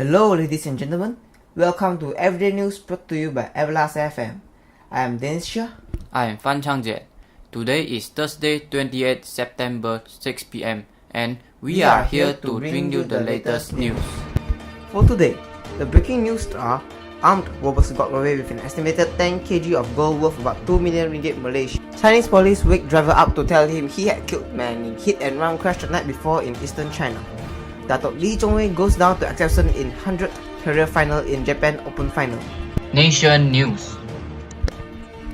Hello ladies and gentlemen, welcome to Everyday News brought to you by Everlast FM. I am Cheah. I am Jiet. Today is Thursday 28 September 6 p.m. and we are here to bring you the latest news. For today, the breaking news are armed robbers got away with an estimated 10 kg of gold worth about 2 million ringgit Malaysia. Chinese police wake driver up to tell him he had killed man in hit and run crash the night before in eastern China. Datuk Lee Chong-wei goes down to exception in 100th career final in Japan Open final. Nation News.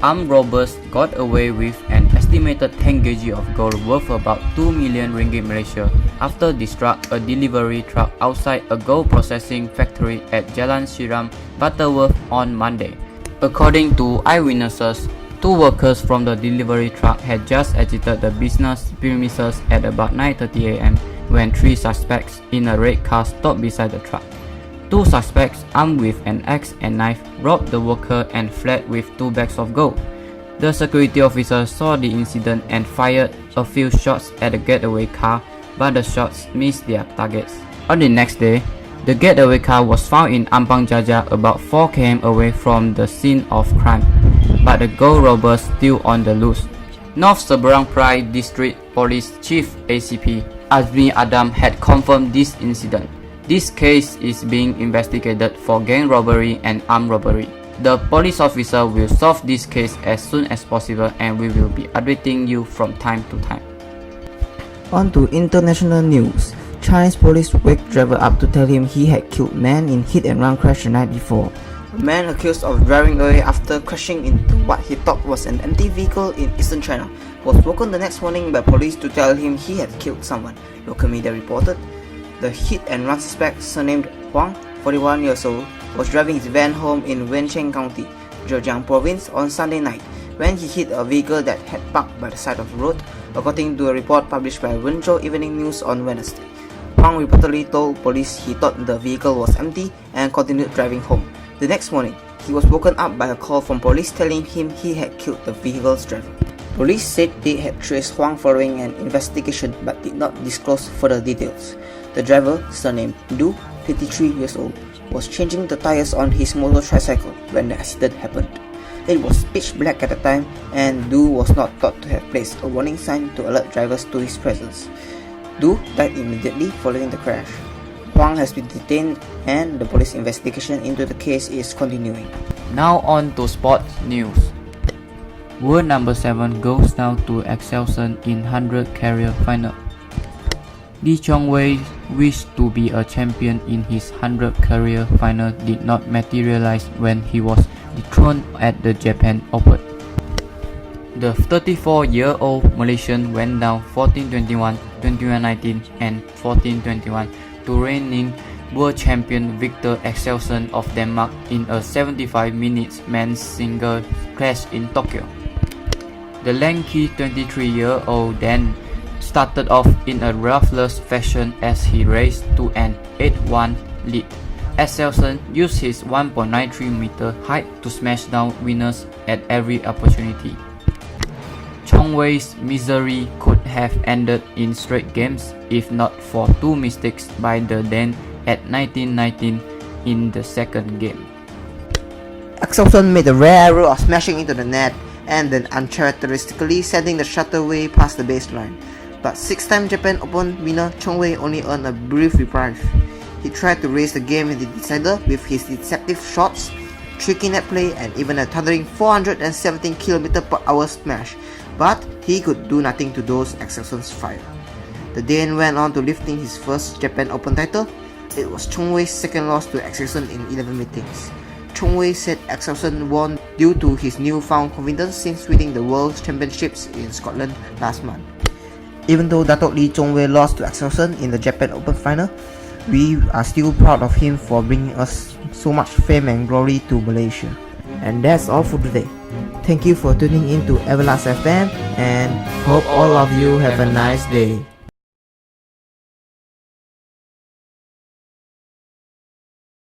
Armed robbers got away with an estimated 10 kg of gold worth about 2 million ringgit Malaysia after they struck a delivery truck outside a gold processing factory at Jalan Siram, Butterworth on Monday. According to eyewitnesses, two workers from the delivery truck had just exited the business premises at about 9:30 am when three suspects in a red car stopped beside the truck. Two suspects armed with an axe and knife robbed the worker and fled with 2 bags of gold. The security officer saw the incident and fired a few shots at the getaway car, but the shots missed their targets. On the next day, the getaway car was found in Ampang Jaja about 4 km away from the scene of crime, but the gold robbers still on the loose. North Seberang Perai District Police Chief ACP Azmi Adam had confirmed this incident. This case is being investigated for gang robbery and armed robbery. The police officer will solve this case as soon as possible and we will be updating you from time to time. On to international news. Chinese police wake driver up to tell him he had killed man in hit and run crash the night before. A man accused of driving away after crashing into what he thought was an empty vehicle in eastern China was woken the next morning by police to tell him he had killed someone, local media reported. The hit and run suspect, surnamed Huang, 41 years old, was driving his van home in Wencheng County, Zhejiang Province on Sunday night when he hit a vehicle that had parked by the side of the road, according to a report published by Wenzhou Evening News on Wednesday. Huang reportedly told police he thought the vehicle was empty and continued driving home. The next morning, he was woken up by a call from police telling him he had killed the vehicle's driver. Police said they had traced Huang following an investigation but did not disclose further details. The driver, surnamed Du, 53 years old, was changing the tires on his motor tricycle when the accident happened. It was pitch black at the time and Du was not thought to have placed a warning sign to alert drivers to his presence. Du died immediately following the crash. Huang has been detained and the police investigation into the case is continuing. Now on to sports news. World number 7 goes down to Excelson in 100 career final. Lee Chong-wei wished to be a champion in his 100 career final did not materialize when he was dethroned at the Japan Open. The 34-year-old Malaysian went down 14-21, 21-19 and 14-21 to reigning world champion Victor Axelsen of Denmark in a 75 minutes men's single clash in Tokyo. The lanky 23-year-old then started off in a ruthless fashion as he raced to an 8-1 lead. Axelsen used his 1.93 meter height to smash down winners at every opportunity. Chong-wei's misery could have ended in straight games if not for 2 mistakes by the then at 19-19 in the second game. Axelsen made the rare error of smashing into the net and then uncharacteristically sending the shuttle way past the baseline. But 6-time Japan Open winner Chong-wei only earned a brief reprieve. He tried to raise the game in the decider with his deceptive shots, tricky net play and even a thundering 417 km/h smash, but he could do nothing to those Axelsen's fire. The Dane went on to lifting his first Japan Open title. It was Chong-wei's second loss to Axelsen in 11 meetings. Chong-wei said Axelsen won due to his newfound confidence since winning the World Championships in Scotland last month. Even though Datuk Lee Chong-wei lost to Axelsen in the Japan Open final, we are still proud of him for bringing us so much fame and glory to Malaysia. And that's all for today. Thank you for tuning in to Everlast FM and hope all of you have a nice day.